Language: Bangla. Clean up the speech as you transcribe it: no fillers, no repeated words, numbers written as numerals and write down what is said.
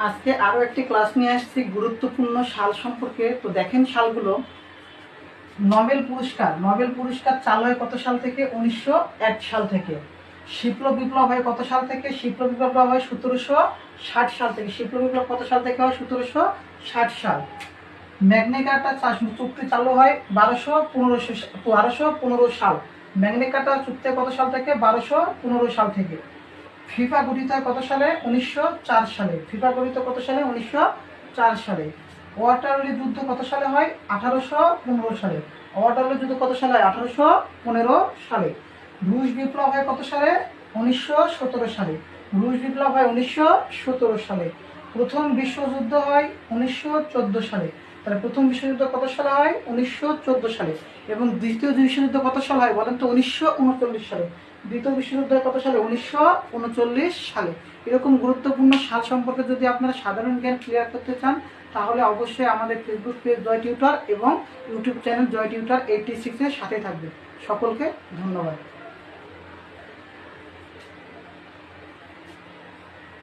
আজকে আরও একটি ক্লাস নিয়ে আসছি গুরুত্বপূর্ণ সাল সম্পর্কে। তো দেখেন সালগুলো। নোবেল পুরস্কার চালু হয় কত সাল থেকে? 1901 সাল থেকে। শিল্প বিপ্লব হয় কত সাল থেকে? শিল্প বিপ্লব হয় 1760 সাল থেকে। শিল্প বিপ্লব কত সাল থেকে হয়? 1760 সাল। ম্যাগনা কার্টা চুক্তি চালু হয় 1215 সাল। ম্যাগনা কার্টা চুক্তি কত সাল থেকে? 1215 সাল থেকে। ফিফা গঠিত হয় কত সালে? 1904 সালে। ফিফা গঠিত কত সালে? 1904 সালে। ওয়াটারলু যুদ্ধ কত সালে হয়? 1815 সালে। ওয়াটারলু যুদ্ধ কত সালে হয়? 1815 সালে। রুশ বিপ্লব হয় কত সালে? 1917 সালে। রুশ বিপ্লব হয় 1917 সালে। প্রথম বিশ্বযুদ্ধ হয় 1914 সালে। তাহলে প্রথম বিশ্বযুদ্ধ কত সালে হয়? 1914 সালে। এবং দ্বিতীয় বিশ্বযুদ্ধ কত সালে হয় বলেন তো? 1939 সালে। দ্বিতীয় বিশ্বযুদ্ধ কত সালে? 1939 সালে। এরকম গুরুত্বপূর্ণ সাল সম্পর্কে যদি আপনারা সাধারণ জ্ঞান ক্লিয়ার করতে চান তাহলে অবশ্যই আমাদের ফেসবুক পেজ জয় টিউটর এবং ইউটিউব চ্যানেল জয় টিউটর 86 এর সাথে থাকবে। সকলকে ধন্যবাদ।